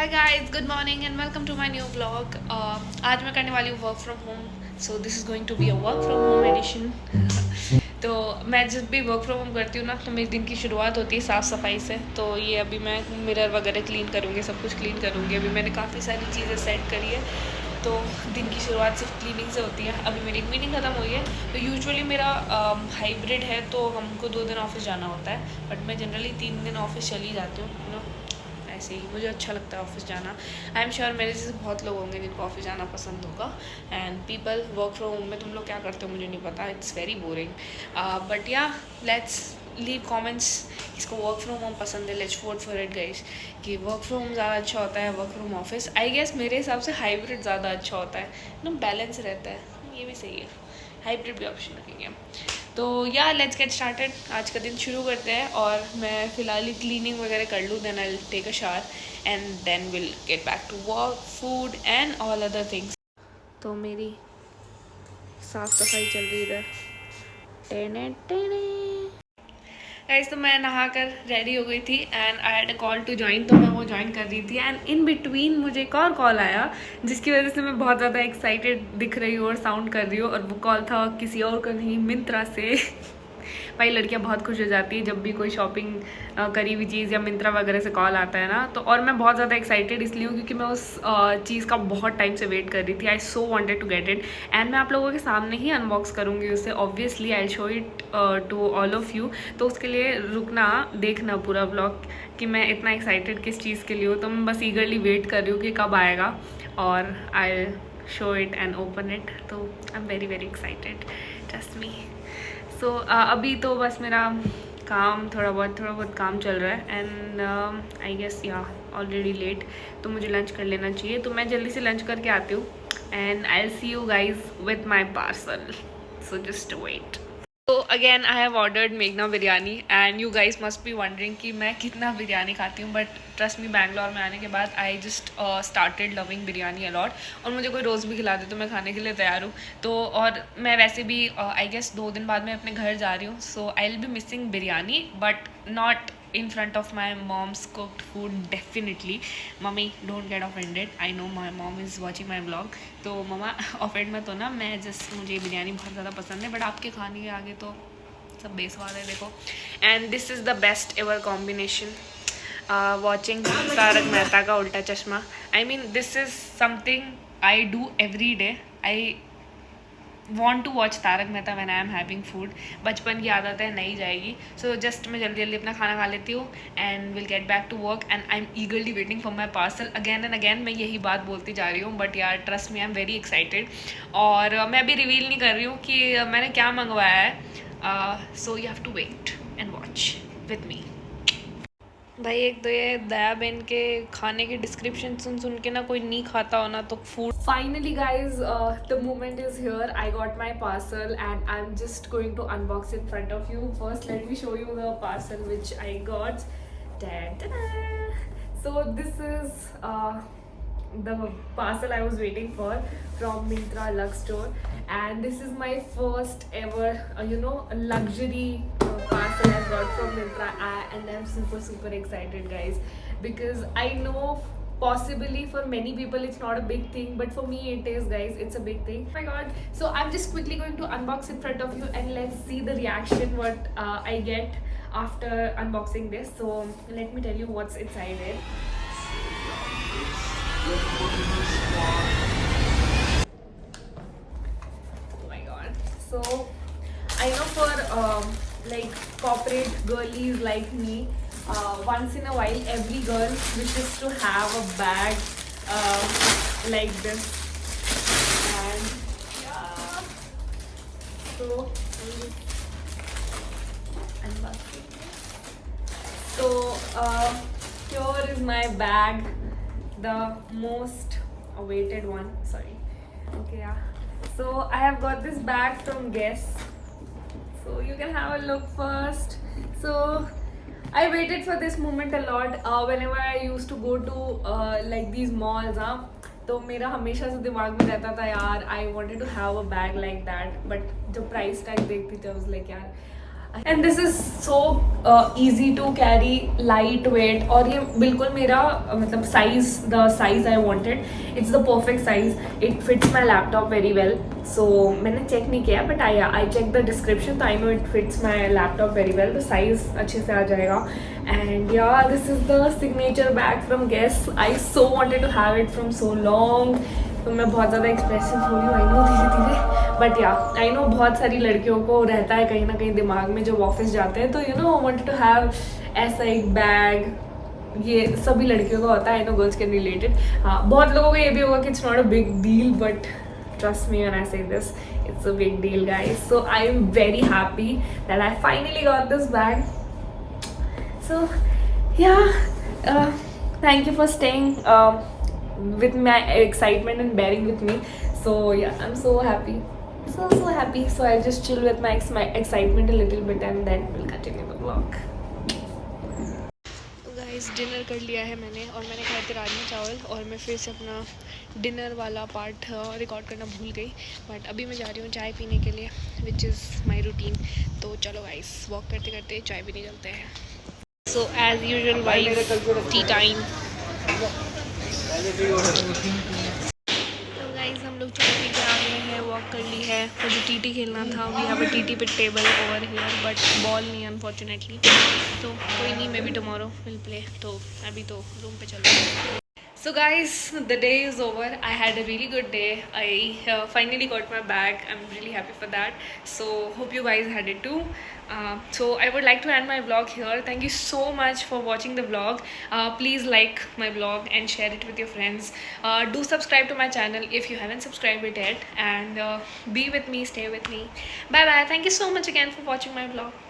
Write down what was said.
Hi guys, good morning and welcome to my new vlog. आज मैं करने वाली हूँ work from home. So this is going to be a work from home edition. तो मैं जब भी वर्क फ्रॉम होम करती हूँ ना, तो मेरे दिन की शुरुआत होती है साफ़ सफाई से। तो ये अभी मैं मिरर वगैरह क्लीन करूँगी, सब कुछ क्लीन करूँगी। अभी मैंने काफ़ी सारी चीज़ें सेट करी है, तो दिन की शुरुआत सिर्फ क्लीनिंग से होती है। अभी मेरी एक मीटिंग ख़त्म हुई है। तो यूजुअली मेरा हाइब्रिड है, तो हमको 2 दिन ऑफिस जाना होता है, बट मैं जनरली 3 दिन ऑफिस चली जाती हूँ। ऐसे ही मुझे अच्छा लगता है ऑफिस जाना। आई एम श्योर मेरे जैसे बहुत लोग होंगे जिनको ऑफिस जाना पसंद होगा। And people work from home में तुम लोग क्या करते हो मुझे नहीं पता, it's very boring. But yeah let's leave comments. इसको वर्क फ्रॉम होम पसंद है, let's vote for it guys, कि वर्क फ्रॉम होम ज़्यादा अच्छा होता है work from office. I guess मेरे हिसाब से हाइब्रिड ज़्यादा अच्छा होता है ना, बैलेंस रहता है। ये भी सही है, हाइब्रिड भी ऑप्शन रखेंगे। तो या लेट्स गेट स्टार्टेड, आज का दिन शुरू करते हैं। और मैं फ़िलहाल ही क्लीनिंग वगैरह कर लूँ, then I take a shower and then will get back to work, food and all other things. तो मेरी साफ़ सफाई चल रही है इधर। गाइस, तो मैं नहा कर रेडी हो गई थी and I had a call to join, तो मैं वो ज्वाइन कर रही थी। एंड इन बिटवीन मुझे एक और कॉल आया, जिसकी वजह से मैं बहुत ज़्यादा एक्साइटेड दिख रही हूँ और साउंड कर रही हूँ। और वो कॉल था किसी और का नहीं, मिंत्रा से। भाई, लड़कियां बहुत खुश हो जाती है जब भी कोई शॉपिंग करी हुई चीज़ या मिंत्रा वगैरह से कॉल आता है ना। तो और मैं बहुत ज़्यादा एक्साइटेड इसलिए हूँ क्योंकि मैं उस चीज़ का बहुत टाइम से वेट कर रही थी। I so wanted to get it and मैं आप लोगों के सामने ही अनबॉक्स करूँगी उसे। Obviously I show it to all of you. तो उसके लिए रुकना, देखना पूरा ब्लॉग कि मैं इतना एक्साइटेड किस चीज़ के लिए हूँ। तो मैं बस ईगरली वेट कर रही हूँ कि कब आएगा और I show it and open it. तो I am very very excited, trust me. So अभी तो बस मेरा काम थोड़ा बहुत काम चल रहा है एंड आई गेस या ऑलरेडी लेट, तो मुझे लंच कर लेना चाहिए। तो मैं जल्दी से लंच करके आती हूँ and I will see you guys with my parcel, so just wait. तो अगेन आई हैव ऑर्डर्ड मेघना biryani and you guys must be wondering कि मैं कितना बिरयानी खाती हूँ। बट ट्रस्ट मी, बैंगलोर में आने के बाद I just started loving biryani a lot. और मुझे कोई रोज़ भी खिला दे तो मैं खाने के लिए तैयार हूँ। तो और मैं वैसे भी आई गेस 2 दिन बाद मैं अपने घर जा रही हूँ, so I will be missing biryani, but not in front of my mom's cooked food definitely. Mummy, don't get offended, I know my mom is watching my vlog, तो ममा ऑफेंड मत हो ना। मैं जस्ट मुझे बिरयानी बहुत ज़्यादा पसंद है, बट आपके खाने के आगे तो सब बेसवाद है, देखो। And this is the best ever combination, watching Tarak Mehta ka Ooltah Chashmah. I mean this is something I do every day. I want to watch Tarak Mehta when I am having food. बचपन की आदत है, नहीं जाएगी। सो जस्ट मैं जल्दी जल्दी अपना खाना खा लेती हूँ and will get back to work and I am eagerly waiting for my parcel. Again and again मैं यही बात बोलती जा रही हूँ, बट यार trust me, I am very excited. और मैं अभी रिवील नहीं कर रही हूँ कि मैंने क्या मंगवाया है। So you have to wait and watch with me. भाई, एक तो ये दया बहन के खाने की डिस्क्रिप्शन सुन सुन के ना कोई नहीं खाता हो ना तो food. Finally guys, the moment is here. I got my parcel and I am just going to unbox in front of you. First let me show you the parcel which I got. So this is the parcel I was waiting for from Myntra Lux Store, and this is my first ever luxury parcel I got from Myntra, and I'm super excited guys, because I know possibly for many people it's not a big thing, but for me it is guys, it's a big thing. Oh my god. So I'm just quickly going to unbox in front of you and let's see the reaction what I get after unboxing this. So let me tell you what's inside it. Oh my god. So I know for like corporate girlies like me, once in a while every girl wishes to have a bag like this. And yeah, so unboxing this. So here is my bag, the most awaited one. Sorry. Okay, yeah. So I have got this bag from Guess. So you can have a look first. So I waited for this moment a lot. Whenever I used to go to like these malls, तो मेरा हमेशा से दिमाग में रहता था यार, I wanted to have a bag like that. But जब प्राइस टैग देखती थी, I was like यार and this is so easy to carry, light weight, और ये बिल्कुल मेरा मतलब size, the size I wanted, it's the perfect size, it fits my laptop very well. So मैंने चेक नहीं किया but I check the description, तो I know it fits my laptop very well, तो साइज अच्छे से आ जाएगा. And yeah this is the signature bag from Guess. I so wanted to have it from so long. तो मैं बहुत ज़्यादा एक्सप्रेसिव हो रही हूँ, आई नो, धीरे धीरे, बट या आई नो बहुत सारी लड़कियों को रहता है कहीं ना कहीं दिमाग में जब ऑफिस जाते हैं, तो you know wanted to have ऐसा एक बैग. ये सभी लड़कियों का होता है, I know girls can related. हाँ, बहुत लोगों को ये भी होगा कि it's not a big deal, but trust me when I say this, it's a big deal, guys. So I am very happy that I finally got this bag. So yeah, thank you for staying with my excitement and bearing with me. So yeah, I'm so happy, so happy. So I'll just chill with my excitement a little bit and then we'll continue the vlog. तो guys dinner कर लिया है मैंने, और मैंने खाए थे राजमा चावल, और मैं फिर से अपना डिनर वाला पार्ट रिकॉर्ड करना भूल गई. बट अभी मैं जा रही हूँ चाय पीने के लिए, विच इज़ माई रूटीन. तो चलो गाइस, वॉक करते करते चाय पीने चलते हैं. So as usual wise tea time. तो गाइस हम लोग चाय पी के आ गए हैं, वॉक कर ली है. मुझे टीटी खेलना था, we have a TT pit table over here, but ball नहीं अनफॉर्चुनेटली. तो कोई नहीं, maybe tomorrow will play. तो अभी तो रूम पे चलते हैं. So guys, the day is over. I had a really good day. I finally got my bag. I'm really happy for that. So hope you guys had it too. So I would like to end my vlog here. Thank you so much for watching the vlog. Please like my vlog and share it with your friends. Do subscribe to my channel if you haven't subscribed it yet. And be with me, stay with me. Bye bye. Thank you so much again for watching my vlog.